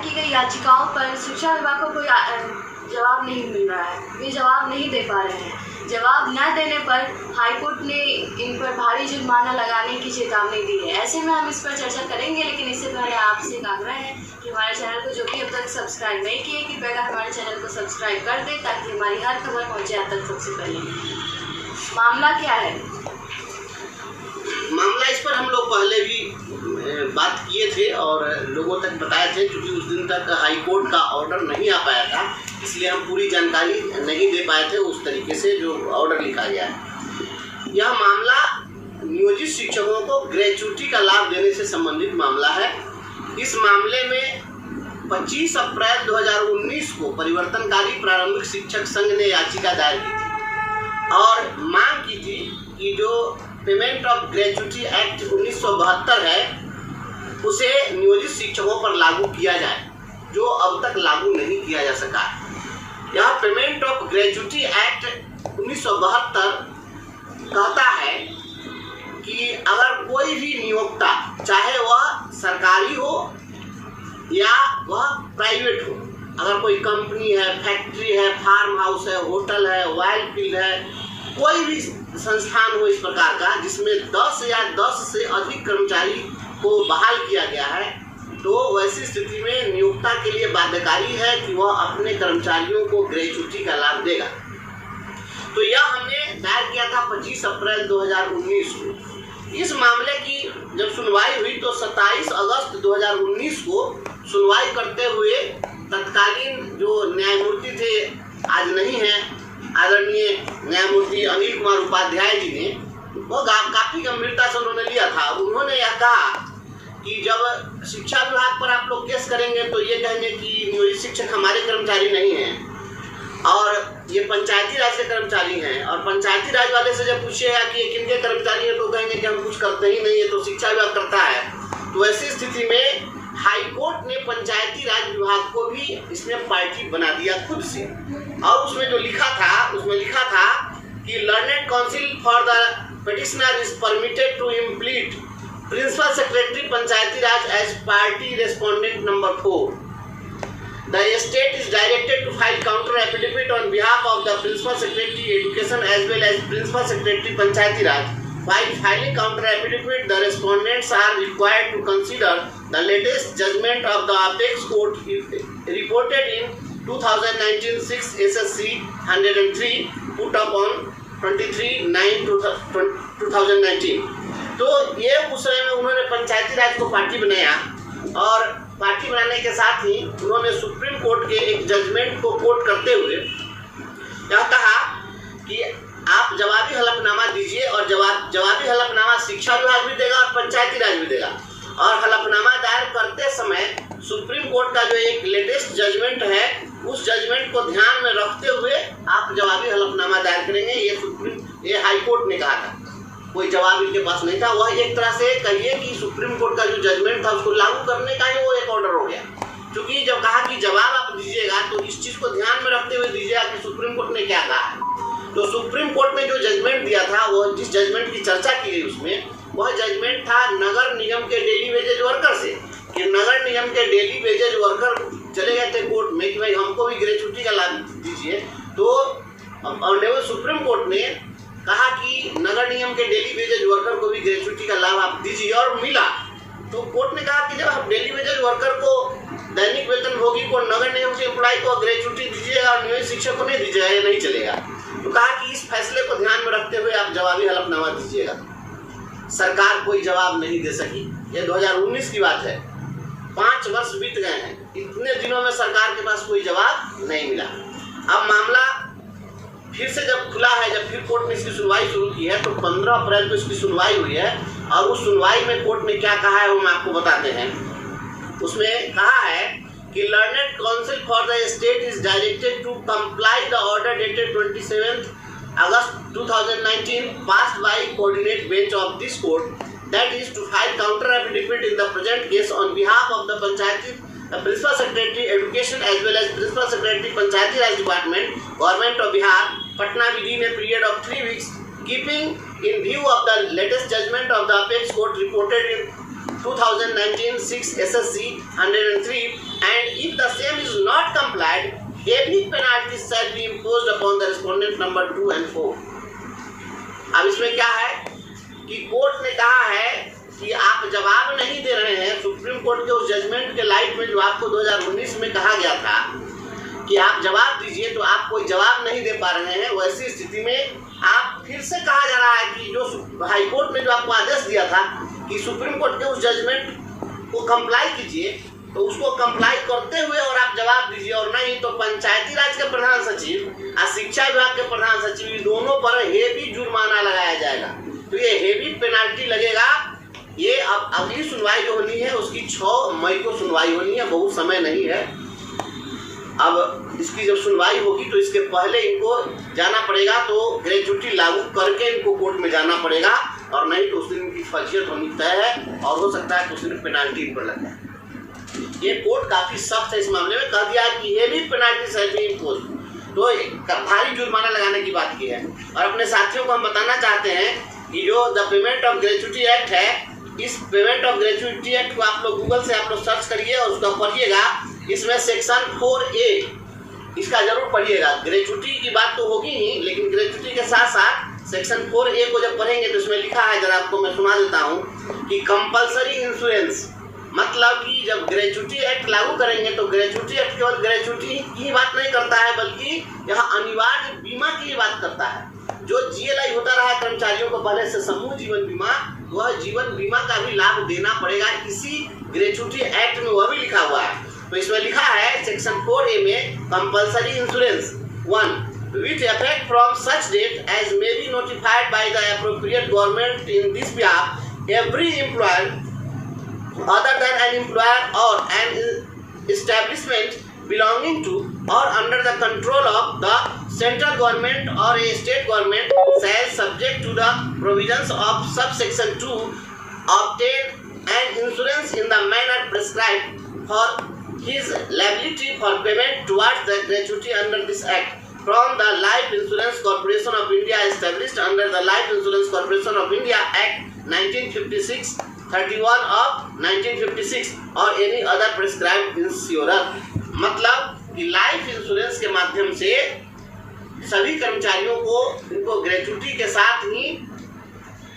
दायर की गई याचिकाओं पर शिक्षा विभाग को कोई जवाब नहीं मिल रहा है। वे जवाब नहीं दे पा रहे हैं। जवाब न देने पर हाईकोर्ट ने इन पर भारी जुर्माना लगाने की चेतावनी दी है। ऐसे में हम इस पर चर्चा करेंगे, लेकिन इससे पहले आपसे एक आग्रह है कि हमारे चैनल को जो भी अब तक सब्सक्राइब नहीं किए, कृपया हमारे चैनल को सब्सक्राइब कर दें ताकि हमारी हर खबर पहुँचे आप तक सबसे पहले। मामला क्या है? मामला इस पर हम लोग पहले भी बात किए थे और लोगों तक बताए थे, क्योंकि उस दिन तक हाई कोर्ट का ऑर्डर नहीं आ पाया था, इसलिए हम पूरी जानकारी नहीं दे पाए थे उस तरीके से जो ऑर्डर लिखा गया है। यह मामला नियोजित शिक्षकों को ग्रेच्युटी का लाभ देने से संबंधित मामला है। इस मामले में 25 अप्रैल 2019 को परिवर्तनकारी प्रारंभिक शिक्षक संघ ने याचिका दायर की थी और मांग की थी कि जो पेमेंट ऑफ ग्रेच्युटी एक्ट 1972 है उसे नियोजित शिक्षकों पर लागू किया जाए, जो अब तक लागू नहीं किया जा सका। यह पेमेंट ऑफ ग्रेच्युटी एक्ट 1972 कहता है कि अगर कोई भी नियोक्ता, चाहे वह सरकारी हो या वह प्राइवेट हो, अगर कोई कंपनी है, फैक्ट्री है, फार्म हाउस है, होटल है, ऑयल फील्ड है, कोई भी संस्थान हो इस प्रकार का जिसमें 10 या 10 से अधिक कर्मचारी को बहाल किया गया है, तो वैसी स्थिति में नियोक्ता के लिए बाध्यकारी है कि वह अपने कर्मचारियों को ग्रेच्युटी का लाभ देगा। तो यह हमने दायर किया था 25 अप्रैल 2019 को। इस मामले की जब सुनवाई हुई तो 27 अगस्त 2019 को सुनवाई करते हुए तत्कालीन जो न्यायमूर्ति थे, आज नहीं है, आदरणीय न्यायमूर्ति अनिल कुमार उपाध्याय जी ने, वो काफ़ी गंभीरता से उन्होंने लिया था। उन्होंने यह कहा कि जब शिक्षा विभाग पर आप लोग केस करेंगे तो ये कहेंगे कि नियोजित शिक्षक हमारे कर्मचारी नहीं हैं और ये पंचायती राज के कर्मचारी हैं, और पंचायती राज वाले से जब पूछिएगा कि ये किनके कर्मचारी हैं तो कहेंगे कि हम कुछ करते ही नहीं है, तो शिक्षा विभाग करता है। तो ऐसी स्थिति में हाई कोर्ट ने पंचायती राज विभाग को भी इसमें पार्टी बना दिया खुद से, और उसमें जो लिखा था कि learned council for the petitioner is permitted to implead principal secretary Panchayati Raj as party respondent number 4। The state is directed to file counter affidavit on behalf of the principal secretary education as well as principal secretary panchayati raj. While filing counter affidavit, the respondents are required to consider the latest judgment of the apex court reported in 2019 6 SSC 103 put up on 23/9/2019। तो ये उस समय में उन्होंने पंचायती राज को party बनाया, और party बनाने के साथ ही उन्होंने सुप्रीम कोर्ट के एक जजमेंट को कोट करते हुए यह कहा कि आप जवाबी हलफनामा दीजिए, और जवाबी हलफनामा शिक्षा विभाग भी देगा और पंचायती राज भी देगा, और हलफनामा दायर करते समय सुप्रीम कोर्ट का जो एक लेटेस्ट जजमेंट है उस जजमेंट को ध्यान में रखते हुए आप जवाबी हलफनामा दायर करेंगे। ये हाई कोर्ट ने कहा था, कोई जवाब इनके पास नहीं था। वह एक तरह से कहिए कि सुप्रीम कोर्ट का जो जजमेंट था उसको लागू करने का ही वो एक ऑर्डर हो गया, क्योंकि जब कहा कि जवाब आप दीजिएगा तो इस चीज़ को ध्यान में रखते हुए दीजिएगा कि सुप्रीम कोर्ट ने क्या कहा है। तो सुप्रीम कोर्ट ने जो जजमेंट दिया था, वो जिस जजमेंट की चर्चा की गई उसमें वह जजमेंट था नगर निगम के डेली वेजेज वर्कर से, कि नगर निगम के डेली वेजेज वर्कर चले गए थे कोर्ट में कि भाई हमको भी ग्रेच्युटी का लाभ दीजिए। तो ऑनरेबल सुप्रीम कोर्ट ने कहा कि नगर निगम के डेली वेजेज वर्कर को भी ग्रेच्युटी का लाभ आप दीजिए, और मिला। तो कोर्ट ने कहा कि जब आप डेली वेजेज वर्कर को, दैनिक वेतनभोगी को, नगर निगम के एम्प्लॉय को ग्रेच्युटी दीजिएगा और नियोजित शिक्षक को नहीं दीजिएगा, ये नहीं चलेगा। तो कहा कि इस फैसले को ध्यान में रखते हुए आप जवाबी हलफनामा दीजिएगा। सरकार कोई जवाब नहीं दे सकी। ये 2019 की बात है, 5 वर्ष बीत गए हैं, इतने दिनों में सरकार के पास कोई जवाब नहीं मिला। अब मामला फिर से जब खुला है, जब फिर कोर्ट ने इसकी सुनवाई शुरू की है, तो 15 अप्रैल को इसकी सुनवाई हुई है, और उस सुनवाई में कोर्ट ने क्या कहा है वो हम आपको बताते हैं। उसमें कहा है कि learned council for the state is directed to comply the order dated 27 August 2019 passed by coordinate bench of this court, that is to file counter affidavit in the present case on behalf of the Principal Secretary Education as well as Principal Secretary Panchayati Raj Department, Government of Bihar, Patna within a period of 3 weeks, keeping in view of the latest judgment of the apex court reported in 2019-6 SSC 103, and if the same is not complied, heavy penalties shall be imposed upon the respondent number 2 and 4. अब इसमें क्या है कि court ने कहा है कि आप जवाब नहीं दे रहे हैं। सुप्रीम कोर्ट के उस जजमेंट के लाइट में जो आपको 2019 में कहा गया था कि आप जवाब दीजिए, तो आप कोई जवाब नहीं दे पा रहे हैं। वैसी स्थिति में आप फिर से कहा जा रहा है कि जो हाई कोर्ट ने जो आपको आदेश दिया था कि सुप्रीम कोर्ट के उस जजमेंट को कंप्लाई कीजिए, तो उसको कंप्लाई करते हुए और आप जवाब दीजिए, और नहीं तो पंचायती राज के प्रधान सचिव और शिक्षा विभाग के प्रधान सचिव दोनों पर हेवी जुर्माना लगाया जाएगा। तो ये हेवी पेनाल्टी लगेगा। ये अब अगली सुनवाई जो होनी है उसकी 6 मई को सुनवाई होनी है, बहुत समय नहीं है। अब इसकी जब सुनवाई होगी तो इसके पहले इनको जाना पड़ेगा, तो ग्रेजुटी लागू करके इनको कोर्ट में जाना पड़ेगा, और नहीं तो उस दिन इनकी फर्जियत होनी तय है, और हो सकता है कि उस दिन पेनाल्टी इन पर लग जाए। ये कोर्ट काफी सख्त है इस मामले में, कह दिया है कि ये भी पेनाल्टी शैल बी इम्पोज्ड, तो भारी जुर्माना लगाने की बात की है। और अपने साथियों को हम बताना चाहते हैं कि जो the payment of gratuity act है, इस पेमेंट ऑफ ग्रेजुटी एक्ट को आप लोग गूगल से आप लोग सर्च करिए और उसका पढ़िएगा। इसमें सेक्शन 4A इसका जरूर पढ़िएगा। ग्रेजुटी की बात तो होगी ही, लेकिन ग्रेजुटी के साथ साथ सेक्शन 4A को जब पढ़ेंगे तो इसमें लिखा है, जरा आपको मैं सुना देता हूँ कि कंपलसरी इंश्योरेंस, मतलब कि जब ग्रेजुटी एक्ट लागू करेंगे तो ग्रेजुटी एक्ट केवल ग्रेजुटी की बात नहीं करता है, बल्कि यहाँ अनिवार्य बीमा की बात करता है। जो GLI होता रहा है कर्मचारियों को पहले से, समूह जीवन बीमा, वह जीवन बीमा का भी लाभ देना पड़ेगा। इसी ग्रेजुटी एक्ट में वह भी लिखा हुआ है। तो इसमें लिखा है सेक्शन 4A में compulsory insurance 1 with effect from such date as may be notified by the appropriate government in this behalf, every employer other than an employer or an establishment belonging to or under the control of the central government or a state government shall, subject to the provisions of subsection 2, obtain an insurance in the manner prescribed for his liability for payment towards the gratuity under this act from the Life Insurance Corporation of India established under the Life Insurance Corporation of India Act 1956, 31 of 1956 और any other prescribed insurer। मतलब कि life insurance के माध्यम से सभी कर्मचारियों को इनको ग्रेजुटी के साथ ही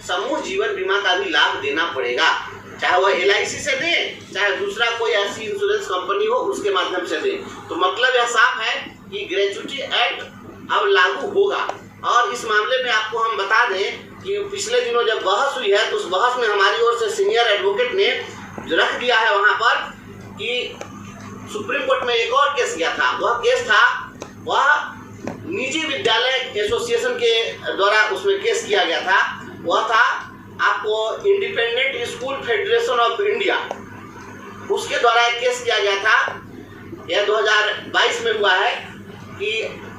समूह जीवन बीमा का भी लाभ देना पड़ेगा, चाहे वह LIC से दे, चाहे दूसरा कोई ऐसी इंश्योरेंस कंपनी हो उसके माध्यम से दे। तो मतलब यह साफ है कि ग्रेजुटी एक्ट अब लागू होगा। और इस मामले में आपको हम बता दें कि पिछले दिनों जब बहस हुई है तो उस बहस में हमारी ओर से सीनियर एडवोकेट ने जो रख दिया है वहाँ पर कि सुप्रीम कोर्ट में एक और केस गया था। वह केस था, वह निजी विद्यालय एसोसिएशन के द्वारा उसमें केस किया गया था। वह था आपको independent school federation of India, उसके द्वारा एक केस किया गया था। यह 2022 में हुआ है कि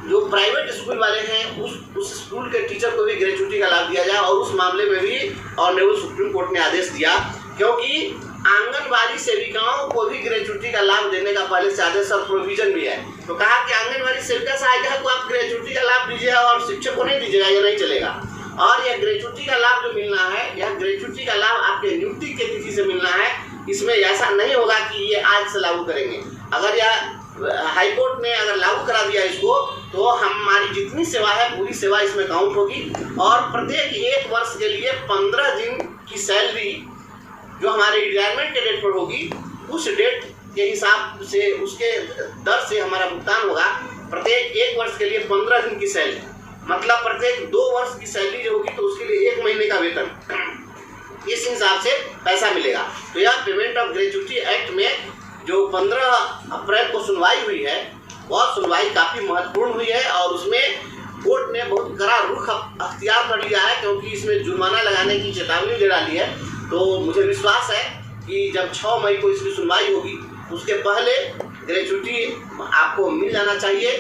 जो प्राइवेट स्कूल वाले हैं उस स्कूल के टीचर को भी ग्रेजुटी का लाभ दिया जाए, और उस मामले में भी ऑनरेबल सुप्रीम कोर्ट ने आदेश दिया, क्योंकि आंगनबाड़ी सेविकाओं को भी ग्रेजुटी का लाभ देने का पहले से आदेश और प्रोविजन भी है। तो कहा कि आंगनबाड़ी सेविका सहायिका को आप ग्रेजुटी का लाभ दीजिएगा और शिक्षक को नहीं दीजिएगा, ये नहीं चलेगा। और यह ग्रेजुटी का लाभ जो मिलना है, यह ग्रेजुटी का लाभ आपके नियुक्ति के तिथि से मिलना है। इसमें ऐसा नहीं होगा कि ये आज से लागू करेंगे। अगर यह हाई कोर्ट ने अगर लागू करा दिया इसको, तो हमारी जितनी सेवा है पूरी सेवा इसमें काउंट होगी, और प्रत्येक 1 वर्ष के लिए 15 दिन की सैलरी जो हमारे रिटायरमेंट के डेट पर होगी, उस डेट के हिसाब से उसके दर से हमारा भुगतान होगा। प्रत्येक 1 वर्ष के लिए 15 दिन की सैलरी, मतलब प्रत्येक 2 वर्ष की सैलरी जो होगी तो उसके लिए 1 महीने का वेतन, इस हिसाब से पैसा मिलेगा। तो यह पेमेंट ऑफ ग्रेजुटी एक्ट में जो 15 अप्रैल को सुनवाई हुई है, वह सुनवाई काफ़ी महत्वपूर्ण हुई है, और उसमें कोर्ट ने बहुत कड़ा रुख अख्तियार कर लिया है, क्योंकि इसमें जुर्माना लगाने की चेतावनी दे डाली है। तो मुझे विश्वास है कि जब 6 मई को इसकी सुनवाई होगी उसके पहले ग्रेजुटी आपको मिल जाना चाहिए,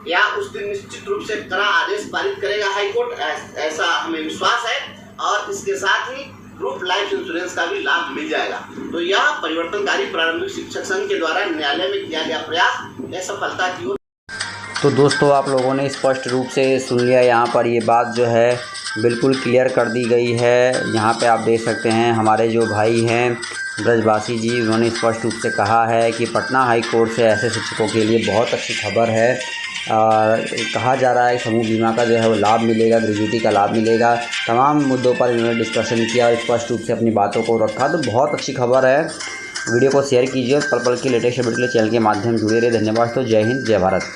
या उस दिन निश्चित रूप से कड़ा आदेश पारित करेगा हाई कोर्ट, ऐसा हमें विश्वास है। और इसके साथ ही ग्रुप लाइफ इंश्योरेंस का भी लाभ मिल जाएगा। तो यह परिवर्तनकारी प्रारंभिक शिक्षक संघ के द्वारा न्यायालय में किया गया प्रयास यह सफलता की ओर। तो दोस्तों, आप लोगों ने स्पष्ट रूप से सुन लिया, यहाँ पर ये बात जो है बिल्कुल क्लियर कर दी गई है। यहाँ पे आप देख सकते हैं हमारे जो भाई हैं ब्रजवासी जी, उन्होंने स्पष्ट रूप से कहा है कि पटना हाई कोर्ट से ऐसे शिक्षकों के लिए बहुत अच्छी खबर है। कहा जा रहा है समूह बीमा का जो है वो लाभ मिलेगा, ग्रेजुइटी का लाभ मिलेगा। तमाम मुद्दों पर इन्होंने डिस्कशन किया और स्पष्ट रूप से अपनी बातों को रखा, तो बहुत अच्छी खबर है। वीडियो को शेयर कीजिए, पल पल की लेटेस्ट अपडेट के लिए चैनल के माध्यम जुड़े रहिए। धन्यवाद। तो जय हिंद, जय भारत।